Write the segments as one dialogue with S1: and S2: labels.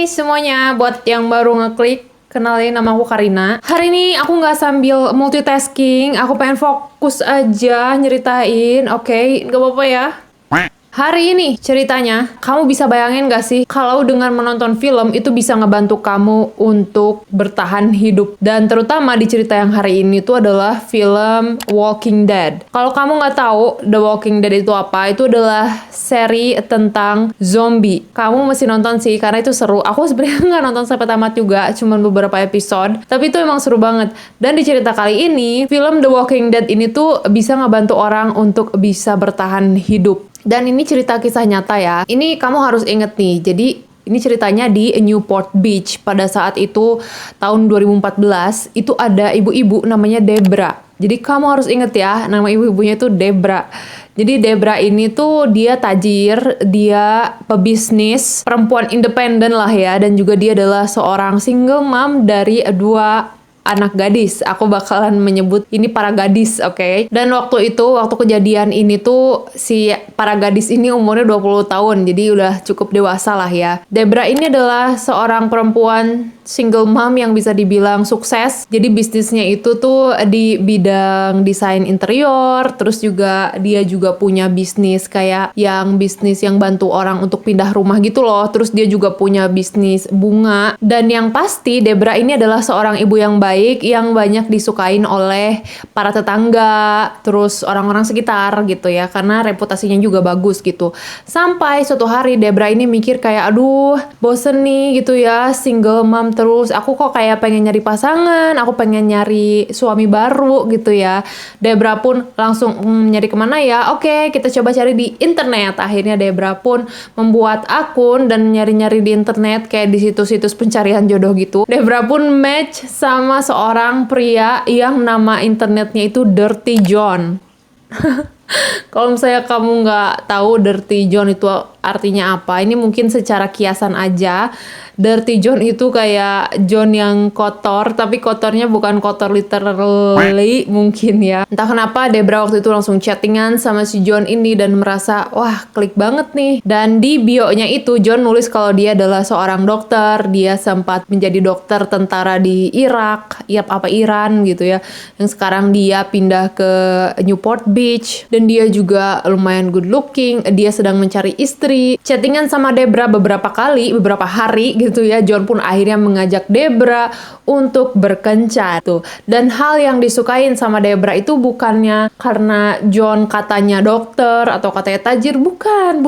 S1: semuanya, buat yang baru ngeklik, kenalin nama aku Karina. Hari ini aku nggak sambil multitasking, aku pengen fokus aja nyeritain, oke? Nggak apa-apa ya? Hari ini ceritanya, kamu bisa bayangin gak sih kalau dengan menonton film itu bisa ngebantu kamu untuk bertahan hidup. Dan terutama di cerita yang hari ini tuh adalah film Walking Dead. Kalau kamu nggak tahu The Walking Dead itu apa, itu adalah seri tentang zombie. Kamu mesti nonton sih karena itu seru. Aku sebenarnya nggak nonton sampai tamat juga, cuman beberapa episode. Tapi itu emang seru banget. Dan di cerita kali ini, film The Walking Dead ini tuh bisa ngebantu orang untuk bisa bertahan hidup. Dan ini cerita kisah nyata ya. Ini kamu harus inget nih. Jadi ini ceritanya di Newport Beach. Pada saat itu tahun 2014 itu ada ibu-ibu namanya Debra. Jadi kamu harus inget ya, nama ibu-ibunya itu Debra. Jadi Debra ini tuh dia tajir, dia pebisnis, perempuan independen lah ya. Dan juga dia adalah seorang single mom dari dua anak gadis. Aku bakalan menyebut ini para gadis, oke? Dan waktu itu, waktu kejadian ini tuh si para gadis ini umurnya 20 tahun. Jadi udah cukup dewasa lah ya. Debra ini adalah seorang perempuan single mom yang bisa dibilang sukses. Jadi bisnisnya itu tuh di bidang desain interior, terus juga dia juga punya bisnis kayak bisnis yang bantu orang untuk pindah rumah gitu loh. Terus dia juga punya bisnis bunga. Dan yang pasti Debra ini adalah seorang ibu yang baik, yang banyak disukain oleh para tetangga, terus orang-orang sekitar gitu ya, karena reputasinya juga bagus gitu. Sampai suatu hari Debra ini mikir kayak, aduh bosen nih gitu ya, single mom terus, aku kok kayak pengen nyari pasangan, aku pengen nyari suami baru gitu ya. Debra pun langsung nyari kemana ya? Oke, kita coba cari di internet. Akhirnya Debra pun membuat akun dan nyari-nyari di internet kayak di situs-situs pencarian jodoh gitu. Debra pun match sama seorang pria yang nama internetnya itu Dirty John. Kalau misalnya kamu nggak tahu Dirty John itu artinya apa, ini mungkin secara kiasan aja. Dirty John itu kayak John yang kotor, tapi kotornya bukan kotor literally mungkin ya. Entah kenapa Debra waktu itu langsung chattingan sama si John ini dan merasa, wah klik banget nih. Dan di bio-nya itu John nulis kalau dia adalah seorang dokter, dia sempat menjadi dokter tentara di Irak, Iran gitu ya. Yang sekarang dia pindah ke Newport Beach, dan dia juga lumayan good looking, dia sedang mencari istri. Chattingan sama Debra beberapa hari gitu ya. John pun akhirnya mengajak Debra untuk berkencan tuh. Dan hal yang disukain sama Debra itu bukannya karena John katanya dokter atau katanya tajir, bukan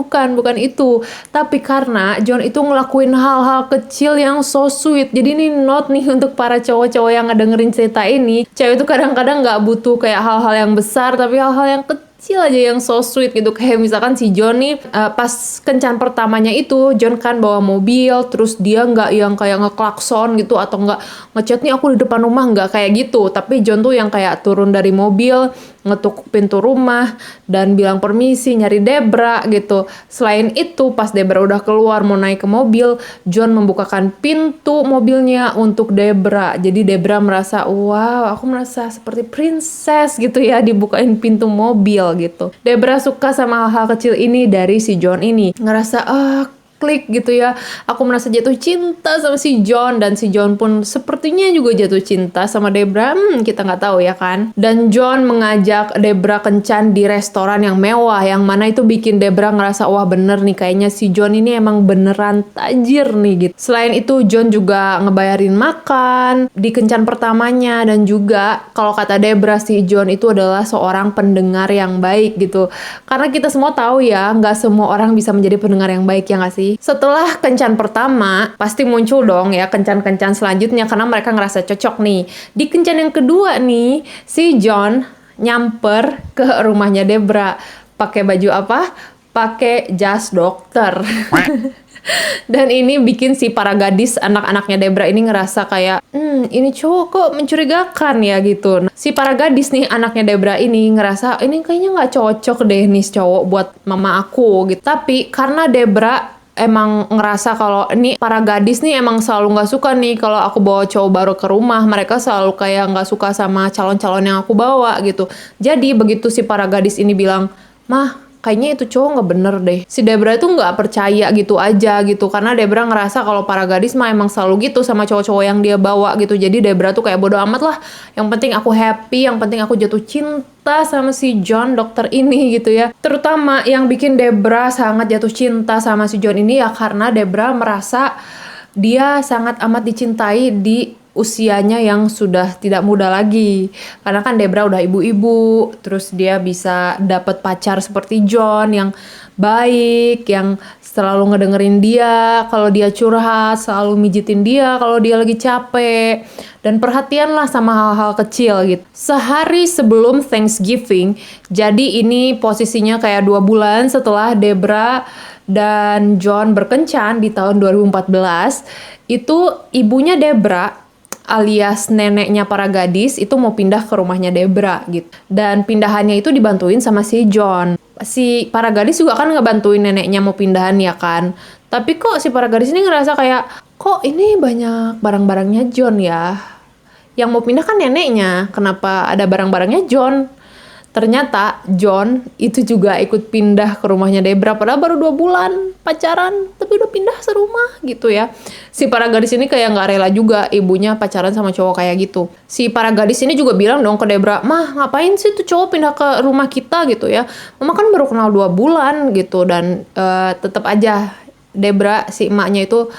S1: itu. Tapi karena John itu ngelakuin hal-hal kecil yang so sweet. Jadi ini note nih untuk para cowok-cowok yang ngedengerin cerita ini. Cewek itu kadang-kadang nggak butuh kayak hal-hal yang besar, tapi hal-hal yang kecil aja yang so sweet gitu. Kayak misalkan si John nih pas kencan pertamanya itu John kan bawa mobil, terus dia nggak yang kayak ngeklakson gitu atau nggak ngechat nih aku di depan rumah, nggak kayak gitu. Tapi John tuh yang kayak turun dari mobil, ngetuk pintu rumah dan bilang permisi nyari Debra gitu. Selain itu pas Debra udah keluar mau naik ke mobil, John membukakan pintu mobilnya untuk Debra. Jadi Debra merasa, wow aku merasa seperti princess gitu ya dibukain pintu mobil gitu. Debra suka sama hal-hal kecil ini dari si John ini. Ngerasa klik gitu ya. Aku merasa jatuh cinta sama si John, dan si John pun sepertinya juga jatuh cinta sama Debra. Kita nggak tahu ya kan. Dan John mengajak Debra kencan di restoran yang mewah, yang mana itu bikin Debra ngerasa wah bener nih kayaknya si John ini emang beneran tajir nih gitu. Selain itu John juga ngebayarin makan di kencan pertamanya, dan juga kalau kata Debra si John itu adalah seorang pendengar yang baik gitu. Karena kita semua tahu ya, nggak semua orang bisa menjadi pendengar yang baik ya nggak sih? Setelah kencan pertama, pasti muncul dong ya kencan-kencan selanjutnya karena mereka ngerasa cocok nih. Di kencan yang kedua nih, si John nyamper ke rumahnya Debra. Pakai baju apa? Pakai jas dokter. Dan ini bikin si para gadis anak-anaknya Debra ini ngerasa kayak ini cowok kok mencurigakan ya gitu. Si para gadis nih anaknya Debra ini ngerasa ini kayaknya nggak cocok deh nih cowok buat mama aku gitu. Tapi karena Debra emang ngerasa kalau ini para gadis nih emang selalu nggak suka nih kalau aku bawa cowok baru ke rumah. Mereka selalu kayak nggak suka sama calon-calon yang aku bawa gitu. Jadi begitu si para gadis ini bilang, "Mah, kayaknya itu cowok nggak bener deh. Si Debra itu nggak percaya gitu aja gitu, karena Debra ngerasa kalau para gadis mah emang selalu gitu sama cowok-cowok yang dia bawa gitu. Jadi Debra tuh kayak bodo amat lah, yang penting aku happy, yang penting aku jatuh cinta sama si John dokter ini gitu ya. Terutama yang bikin Debra sangat jatuh cinta sama si John ini ya karena Debra merasa dia sangat amat dicintai di usianya yang sudah tidak muda lagi. Karena kan Debra udah ibu-ibu, terus dia bisa dapat pacar seperti John yang baik, yang selalu ngedengerin dia kalau dia curhat, selalu mijitin dia kalau dia lagi capek, dan perhatian lah sama hal-hal kecil gitu. Sehari sebelum Thanksgiving, jadi ini posisinya kayak 2 bulan setelah Debra dan John berkencan di tahun 2014, itu ibunya Debra alias neneknya para gadis itu mau pindah ke rumahnya Debra gitu. Dan pindahannya itu dibantuin sama si John. Si para gadis juga kan ngebantuin neneknya mau pindahan ya kan. Tapi kok si para gadis ini ngerasa kayak, kok ini banyak barang-barangnya John ya? Yang mau pindah kan neneknya, kenapa ada barang-barangnya John? Ternyata John itu juga ikut pindah ke rumahnya Debra, padahal baru 2 bulan pacaran, tapi udah pindah serumah gitu ya. Si para gadis ini kayak nggak rela juga ibunya pacaran sama cowok kayak gitu. Si para gadis ini juga bilang dong ke Debra, "Mah, ngapain sih tuh cowok pindah ke rumah kita gitu ya? Mama kan baru kenal 2 bulan gitu." Dan tetap aja Debra, si emaknya itu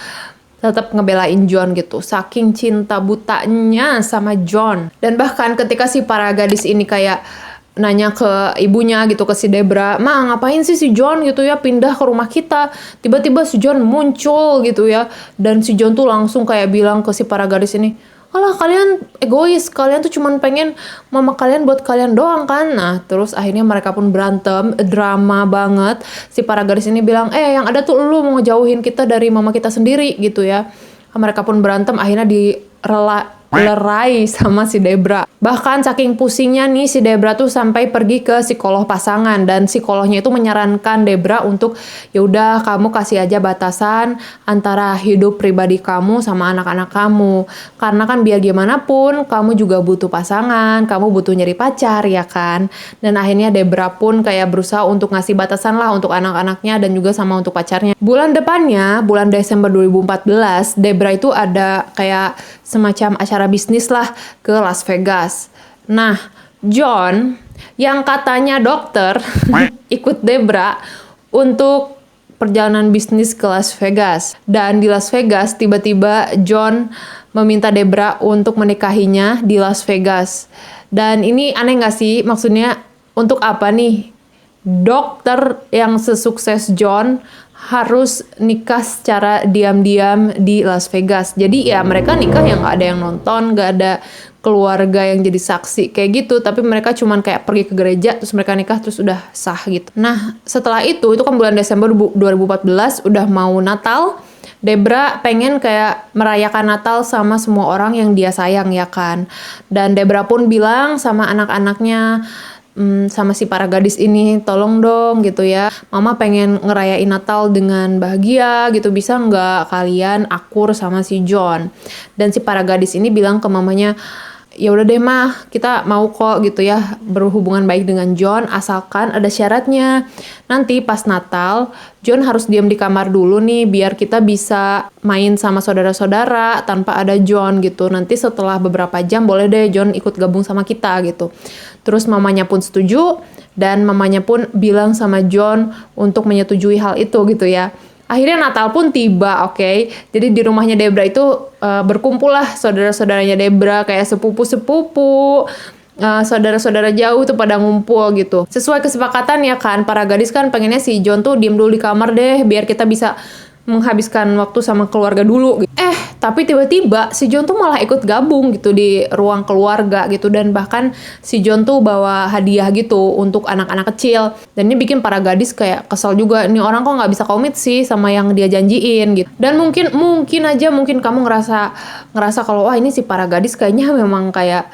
S1: tetap ngebelain John gitu, saking cinta butanya sama John. Dan bahkan ketika si para gadis ini kayak nanya ke ibunya gitu, ke si Debra, "Ma, ngapain sih si John gitu ya pindah ke rumah kita?" Tiba-tiba si John muncul gitu ya. Dan si John tuh langsung kayak bilang ke si para gadis ini, "Alah, kalian egois, kalian tuh cuman pengen mama kalian buat kalian doang kan?" Nah, terus akhirnya mereka pun berantem, drama banget. Si para gadis ini bilang, yang ada tuh lu mau ngejauhin kita dari mama kita sendiri gitu ya. Mereka pun berantem, akhirnya lerai sama si Debra. Bahkan saking pusingnya nih si Debra tuh sampai pergi ke psikolog pasangan, dan psikolognya itu menyarankan Debra untuk ya udah kamu kasih aja batasan antara hidup pribadi kamu sama anak-anak kamu. Karena kan biar gimana pun kamu juga butuh pasangan, kamu butuh nyari pacar ya kan. Dan akhirnya Debra pun kayak berusaha untuk ngasih batasan lah untuk anak-anaknya dan juga sama untuk pacarnya. Bulan depannya, bulan Desember 2014, Debra itu ada kayak semacam acara bisnis lah ke Las Vegas. Nah, John yang katanya dokter ikut Debra untuk perjalanan bisnis ke Las Vegas. Dan di Las Vegas tiba-tiba John meminta Debra untuk menikahinya di Las Vegas. Dan ini aneh gak sih? Maksudnya untuk apa nih dokter yang sesukses John harus nikah secara diam-diam di Las Vegas? Jadi ya mereka nikah yang gak ada yang nonton, gak ada keluarga yang jadi saksi kayak gitu, tapi mereka cuman kayak pergi ke gereja terus mereka nikah terus udah sah gitu. Nah, setelah itu kan bulan Desember 2014 udah mau Natal. Debra pengen kayak merayakan Natal sama semua orang yang dia sayang ya kan. Dan Debra pun bilang sama anak-anaknya, sama si para gadis ini, "Tolong dong gitu ya, Mama pengen ngerayain Natal dengan bahagia gitu, bisa nggak kalian akur sama si John?" Dan si para gadis ini bilang ke mamanya, "Ya udah deh mah, kita mau kok gitu ya berhubungan baik dengan John, asalkan ada syaratnya. Nanti pas Natal, John harus diam di kamar dulu nih biar kita bisa main sama saudara-saudara tanpa ada John gitu. Nanti setelah beberapa jam boleh deh John ikut gabung sama kita gitu." Terus mamanya pun setuju, dan mamanya pun bilang sama John untuk menyetujui hal itu gitu ya. Akhirnya Natal pun tiba, oke. Jadi di rumahnya Debra itu berkumpul lah saudara-saudaranya Debra, kayak sepupu-sepupu, saudara-saudara jauh tuh pada ngumpul gitu. Sesuai kesepakatan ya kan, para gadis kan pengennya si John tuh diem dulu di kamar deh, biar kita bisa menghabiskan waktu sama keluarga dulu. Tapi tiba-tiba si John tuh malah ikut gabung gitu di ruang keluarga gitu, dan bahkan si John tuh bawa hadiah gitu untuk anak-anak kecil. Dan ini bikin para gadis kayak kesel juga, ini orang kok nggak bisa komit sih sama yang dia janjiin gitu. Dan mungkin kamu ngerasa kalau wah ini si para gadis kayaknya memang kayak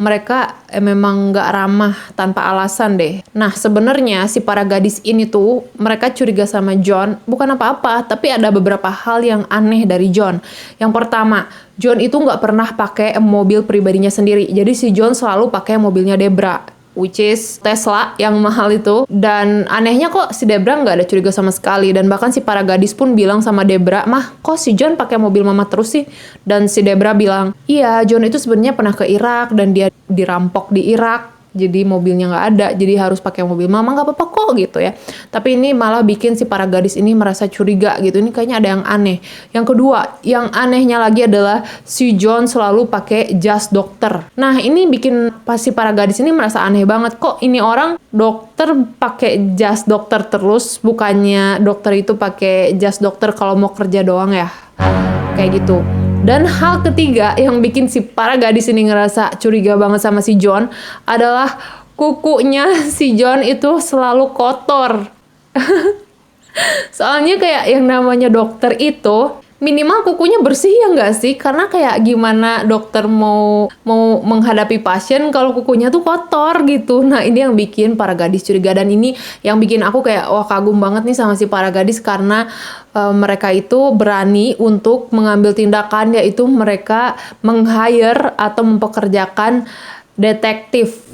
S1: mereka memang nggak ramah tanpa alasan deh. Nah, sebenarnya si para gadis ini tuh mereka curiga sama John bukan apa-apa, tapi ada beberapa hal yang aneh dari John. Yang pertama, John itu nggak pernah pakai mobil pribadinya sendiri. Jadi si John selalu pakai mobilnya Debra. which is Tesla yang mahal itu. Dan anehnya kok si Debra nggak ada curiga sama sekali. Dan bahkan si para gadis pun bilang sama Debra, "Mah, kok si John pakai mobil mama terus sih?" Dan si Debra bilang, "Iya, John itu sebenarnya pernah ke Irak dan dia dirampok di Irak. Jadi mobilnya nggak ada, jadi harus pakai mobil mama, nggak apa-apa kok," gitu ya. Tapi ini malah bikin si para gadis ini merasa curiga gitu. Ini kayaknya ada yang aneh. Yang kedua, yang anehnya lagi adalah si John selalu pakai jas dokter. Nah, ini bikin si para gadis ini merasa aneh banget. Kok ini orang dokter pakai jas dokter terus, bukannya dokter itu pakai jas dokter kalau mau kerja doang ya? Kayak gitu. Dan hal ketiga yang bikin si para gadis ini ngerasa curiga banget sama si John adalah kukunya si John itu selalu kotor. Soalnya kayak yang namanya dokter itu minimal kukunya bersih ya nggak sih? Karena kayak gimana dokter mau menghadapi pasien kalau kukunya tuh kotor gitu. Nah, ini yang bikin para gadis curiga. Dan ini yang bikin aku kayak wah, kagum banget nih sama si para gadis karena mereka itu berani untuk mengambil tindakan, yaitu mereka meng-hire atau mempekerjakan detektif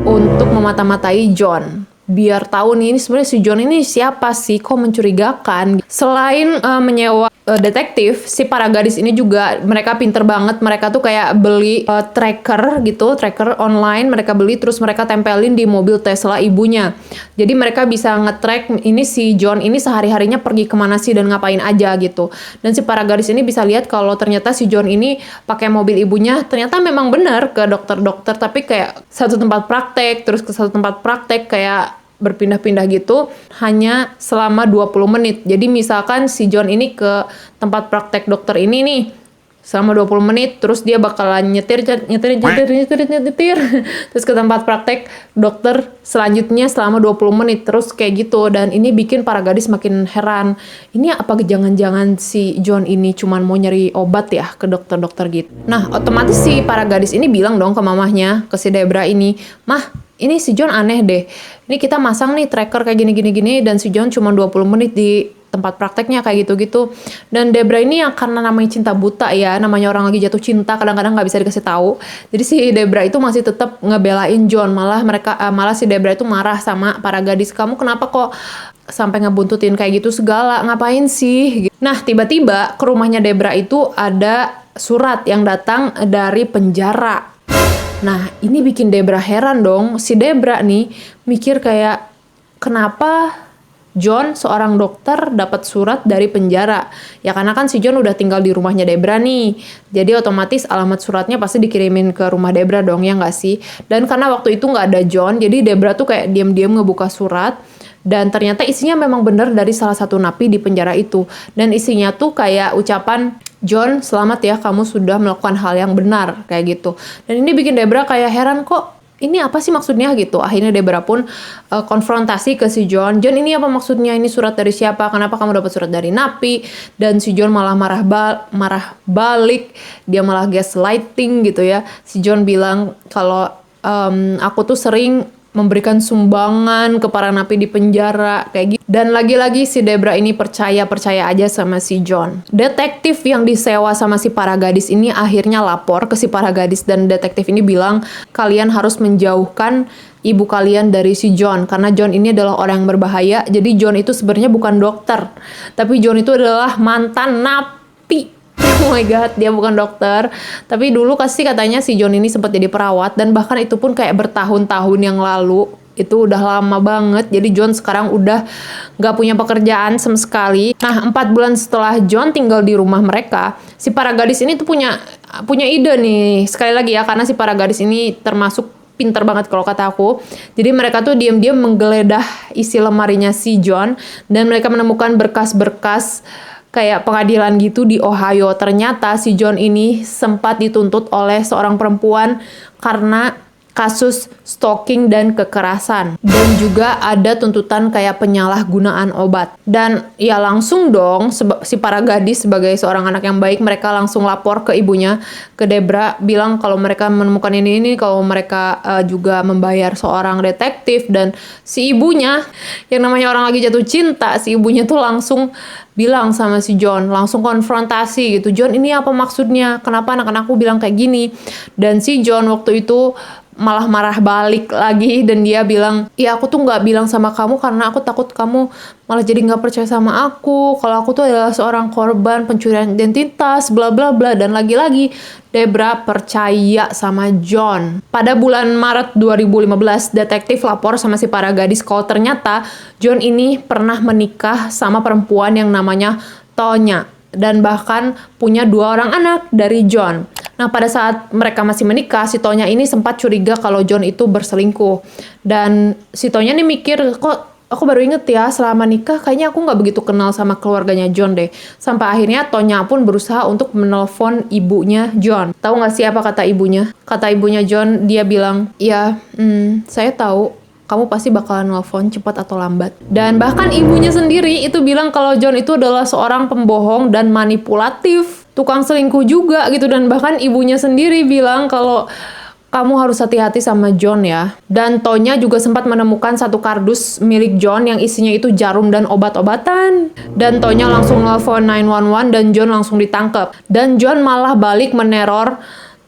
S1: untuk memata-matai John. Biar tahu nih, ini sebenarnya si John ini siapa sih, kok mencurigakan. Selain menyewa detektif, si para gadis ini juga mereka pinter banget. Mereka tuh kayak beli tracker gitu, tracker online mereka beli, terus mereka tempelin di mobil Tesla ibunya. Jadi mereka bisa nge-track ini si John ini sehari-harinya pergi kemana sih dan ngapain aja gitu. Dan si para gadis ini bisa lihat kalau ternyata si John ini pakai mobil ibunya, ternyata memang benar ke dokter-dokter, tapi kayak satu tempat praktek, terus ke satu tempat praktek kayak berpindah-pindah gitu hanya selama 20 menit. Jadi misalkan si John ini ke tempat praktek dokter ini nih selama 20 menit, terus dia bakalan nyetir terus ke tempat praktek dokter selanjutnya selama 20 menit terus kayak gitu. Dan ini bikin para gadis makin heran. Ini apa jangan-jangan si John ini cuman mau nyari obat ya ke dokter-dokter gitu. Nah, otomatis si para gadis ini bilang dong ke mamahnya, ke si Debra ini, "Mah, ini si John aneh deh. Ini kita masang nih tracker kayak gini dan si John cuma 20 menit di tempat prakteknya kayak gitu-gitu." Dan Debra ini yang karena namanya cinta buta ya, namanya orang lagi jatuh cinta kadang-kadang nggak bisa dikasih tahu. Jadi si Debra itu masih tetap ngebelain John. Malah si Debra itu marah sama para gadis, "Kamu kenapa kok sampai ngebuntutin kayak gitu segala? Ngapain sih?" Nah, tiba-tiba ke rumahnya Debra itu ada surat yang datang dari penjara. Nah, ini bikin Debra heran dong. Si Debra nih mikir kayak, kenapa John, seorang dokter, dapat surat dari penjara? Ya karena kan si John udah tinggal di rumahnya Debra nih. Jadi otomatis alamat suratnya pasti dikirimin ke rumah Debra dong, ya nggak sih? Dan karena waktu itu nggak ada John, jadi Debra tuh kayak diam-diam ngebuka surat. Dan ternyata isinya memang benar dari salah satu napi di penjara itu. Dan isinya tuh kayak ucapan, "John, selamat ya, kamu sudah melakukan hal yang benar," kayak gitu. Dan ini bikin Debra kayak heran, kok ini apa sih maksudnya gitu. Akhirnya Debra pun konfrontasi ke si John. "John, ini apa maksudnya? Ini surat dari siapa? Kenapa kamu dapat surat dari napi?" Dan si John malah marah balik. Dia malah gaslighting gitu ya. Si John bilang kalau aku tuh sering memberikan sumbangan ke para napi di penjara kayak gitu. Dan lagi-lagi si Debra ini percaya aja sama si John. Detektif yang disewa sama si para gadis ini akhirnya lapor ke si para gadis, dan detektif ini bilang, "Kalian harus menjauhkan ibu kalian dari si John karena John ini adalah orang yang berbahaya." Jadi John itu sebenarnya bukan dokter, tapi John itu adalah mantan napi. Oh my god, dia bukan dokter. Tapi dulu katanya si John ini sempat jadi perawat, dan bahkan itu pun kayak bertahun-tahun yang lalu. Itu udah lama banget. Jadi John sekarang udah gak punya pekerjaan sama sekali. Nah, 4 bulan setelah John tinggal di rumah mereka, si para gadis ini tuh punya ide nih. Sekali lagi ya, karena si para gadis ini termasuk pinter banget kalau kata aku. Jadi mereka tuh diam-diam menggeledah isi lemarinya si John, dan mereka menemukan berkas-berkas kayak pengadilan gitu di Ohio. Ternyata si John ini sempat dituntut oleh seorang perempuan karena kasus stalking dan kekerasan. Dan juga ada tuntutan kayak penyalahgunaan obat. Dan ya langsung dong, si para gadis sebagai seorang anak yang baik, mereka langsung lapor ke ibunya, ke Debra, bilang kalau mereka menemukan ini, kalau mereka juga membayar seorang detektif. Dan si ibunya, yang namanya orang lagi jatuh cinta, si ibunya tuh langsung bilang sama si John, langsung konfrontasi gitu. "John, ini apa maksudnya? Kenapa anak-anakku bilang kayak gini?" Dan si John waktu itu malah marah balik lagi dan dia bilang, ya aku tuh nggak bilang sama kamu karena aku takut kamu malah jadi nggak percaya sama aku kalau aku tuh adalah seorang korban pencurian identitas bla bla bla. Dan lagi-lagi Debra percaya sama John. Pada bulan Maret 2015 detektif lapor sama si para gadis kalau ternyata John ini pernah menikah sama perempuan yang namanya Tonya dan bahkan punya 2 orang anak dari John. Nah, pada saat mereka masih menikah, si Tonya ini sempat curiga kalau John itu berselingkuh. Dan si Tonya nih mikir, kok aku baru inget ya, selama nikah kayaknya aku nggak begitu kenal sama keluarganya John deh. Sampai akhirnya Tonya pun berusaha untuk menelpon ibunya John. Tahu nggak sih apa kata ibunya? Kata ibunya John, dia bilang, ya, saya tahu kamu pasti bakalan nelfon cepat atau lambat. Dan bahkan ibunya sendiri itu bilang kalau John itu adalah seorang pembohong dan manipulatif, tukang selingkuh juga gitu. Dan bahkan ibunya sendiri bilang kalau kamu harus hati-hati sama John ya. Dan Tonya juga sempat menemukan satu kardus milik John yang isinya itu jarum dan obat-obatan. Dan Tonya langsung nelfon 911 dan John langsung ditangkap. Dan John malah balik meneror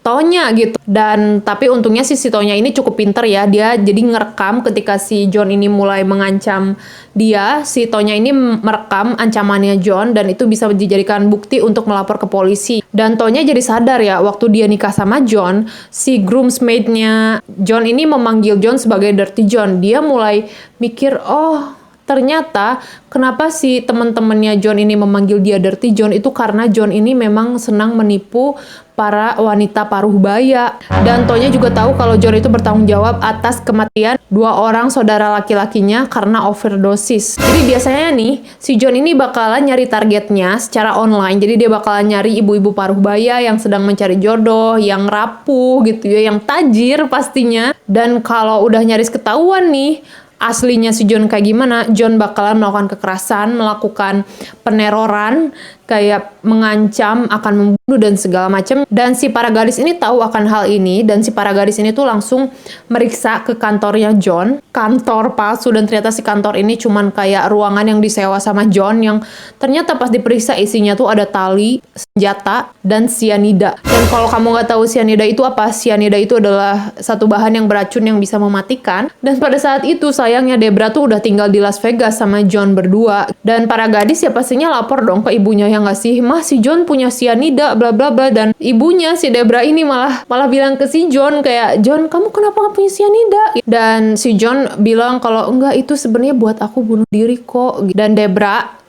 S1: Tonya gitu. Dan tapi untungnya si Tonya ini cukup pinter ya. Dia jadi ngerekam ketika si John ini mulai mengancam dia. Si Tonya ini merekam ancamannya John dan itu bisa dijadikan bukti untuk melapor ke polisi. Dan Tonya jadi sadar ya waktu dia nikah sama John, si groomsmaid-nya John ini memanggil John sebagai Dirty John. Dia mulai mikir, oh ternyata kenapa si teman-temannya John ini memanggil dia Dirty John itu karena John ini memang senang menipu para wanita paruh baya. Dan Tonya juga tahu kalau John itu bertanggung jawab atas kematian 2 orang saudara laki-lakinya karena overdosis. Jadi biasanya nih, si John ini bakalan nyari targetnya secara online. Jadi dia bakalan nyari ibu-ibu paruh baya yang sedang mencari jodoh, yang rapuh gitu ya, yang tajir pastinya. Dan kalau udah nyaris ketahuan nih, aslinya si John kayak gimana, John bakalan melakukan kekerasan, melakukan peneroran, kayak mengancam akan membunuh dan segala macam. Dan si para gadis ini tahu akan hal ini dan si para gadis ini tuh langsung meriksa ke kantornya John, kantor palsu. Dan ternyata si kantor ini cuman kayak ruangan yang disewa sama John yang ternyata pas diperiksa isinya tuh ada tali, senjata, dan sianida. Dan kalau kamu nggak tahu sianida itu apa, sianida itu adalah satu bahan yang beracun yang bisa mematikan. Dan pada saat itu sayangnya Debra tuh udah tinggal di Las Vegas sama John berdua. Dan para gadis ya pastinya lapor dong ke ibunya, yang nggak sih, mah si John punya sianida bla bla bla. Dan ibunya si Debra ini malah bilang ke si John kayak, John kamu kenapa nggak punya sianida? Dan si John bilang kalau enggak, itu sebenarnya buat aku bunuh diri kok. Dan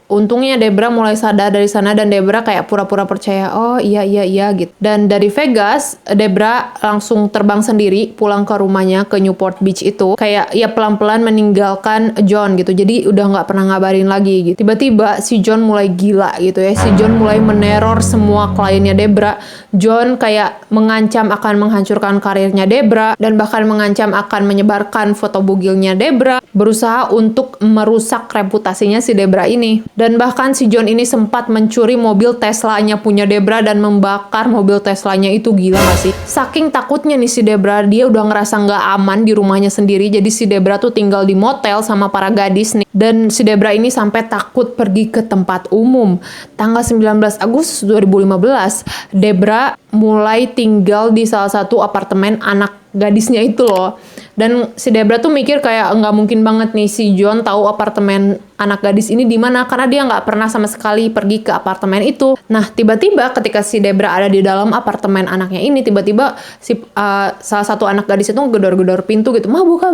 S1: untungnya Debra mulai sadar dari sana dan Debra kayak pura-pura percaya, oh iya gitu. Dan dari Vegas, Debra langsung terbang sendiri pulang ke rumahnya ke Newport Beach itu. Kayak ya pelan-pelan meninggalkan John gitu. Jadi udah nggak pernah ngabarin lagi gitu. Tiba-tiba si John mulai gila gitu ya. Si John mulai meneror semua kliennya Debra. John kayak mengancam akan menghancurkan karirnya Debra dan bahkan mengancam akan menyebarkan foto bugilnya Debra. Berusaha untuk merusak reputasinya si Debra ini. Dan bahkan si John ini sempat mencuri mobil Teslanya punya Debra dan membakar mobil Teslanya itu. Gila gak sih? Saking takutnya nih si Debra, dia udah ngerasa nggak aman di rumahnya sendiri. Jadi si Debra tuh tinggal di motel sama para gadis nih. Dan si Debra ini sampai takut pergi ke tempat umum. Tanggal 19 Agustus 2015, Debra mulai tinggal di salah satu apartemen anak gadisnya itu loh. Dan si Debra tuh mikir kayak nggak mungkin banget nih si John tahu apartemen anak gadis ini di mana karena dia nggak pernah sama sekali pergi ke apartemen itu. Nah, tiba-tiba ketika si Debra ada di dalam apartemen anaknya ini, tiba-tiba si salah satu anak gadis itu gedor-gedor pintu gitu. Mah buka.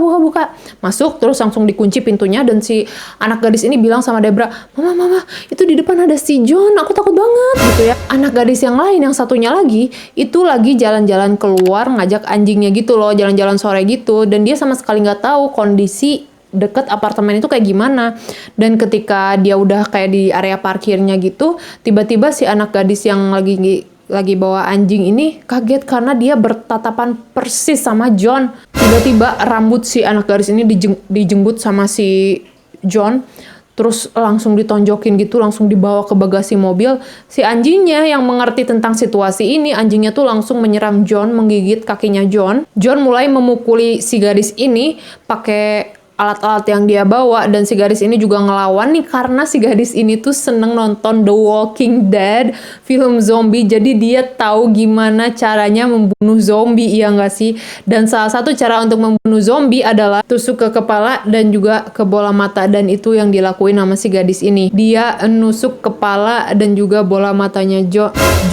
S1: Masuk terus langsung dikunci pintunya dan si anak gadis ini bilang sama Debra, "Mama, itu di depan ada si John, aku takut banget." gitu ya. Anak gadis yang lain yang satunya lagi itu lagi jalan-jalan keluar ngajak anjingnya gitu loh, jalan-jalan sore gitu. Dan dia sama sekali nggak tahu kondisi deket apartemen itu kayak gimana. Dan ketika dia udah kayak di area parkirnya gitu, tiba-tiba si anak gadis yang lagi bawa anjing ini kaget karena dia bertatapan persis sama John. Tiba-tiba rambut si anak gadis ini dijenggut sama si John. Terus langsung ditonjokin gitu, langsung dibawa ke bagasi mobil. Si anjingnya yang mengerti tentang situasi ini, anjingnya tuh langsung menyerang John, menggigit kakinya John. John mulai memukuli si gadis ini pakai alat-alat yang dia bawa, dan si gadis ini juga ngelawan nih karena si gadis ini tuh seneng nonton The Walking Dead, film zombie, jadi dia tahu gimana caranya membunuh zombie, iya nggak sih? Dan salah satu cara untuk membunuh zombie adalah tusuk ke kepala dan juga ke bola mata, dan itu yang dilakuin sama si gadis ini. Dia nusuk kepala dan juga bola matanya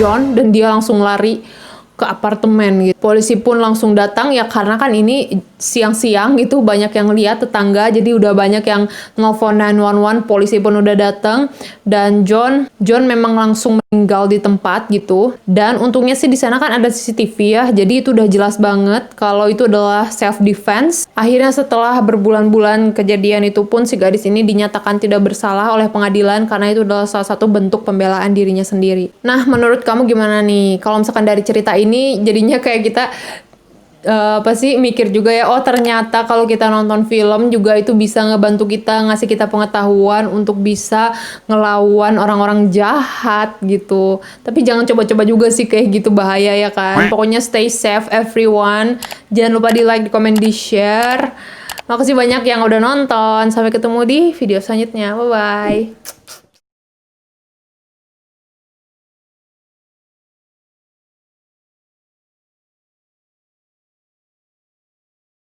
S1: John, dan dia langsung lari ke apartemen gitu. Polisi pun langsung datang ya, karena kan ini siang-siang gitu, banyak yang lihat tetangga, jadi udah banyak yang nelfon 911. Polisi pun udah datang, dan John memang langsung meninggal di tempat gitu. Dan untungnya sih di sana kan ada CCTV ya, jadi itu udah jelas banget kalau itu adalah self defense. Akhirnya setelah berbulan-bulan kejadian itu pun si gadis ini dinyatakan tidak bersalah oleh pengadilan karena itu adalah salah satu bentuk pembelaan dirinya sendiri. Nah, menurut kamu gimana nih? Kalau misalkan dari cerita ini jadinya kayak kita apa sih, mikir juga ya, oh ternyata kalau kita nonton film juga itu bisa ngebantu kita, ngasih kita pengetahuan untuk bisa ngelawan orang-orang jahat gitu. Tapi jangan coba-coba juga sih, kayak gitu bahaya ya kan. Pokoknya stay safe everyone. Jangan lupa di like, di komen, di share. Makasih banyak yang udah nonton. Sampai ketemu di video selanjutnya. Bye-bye.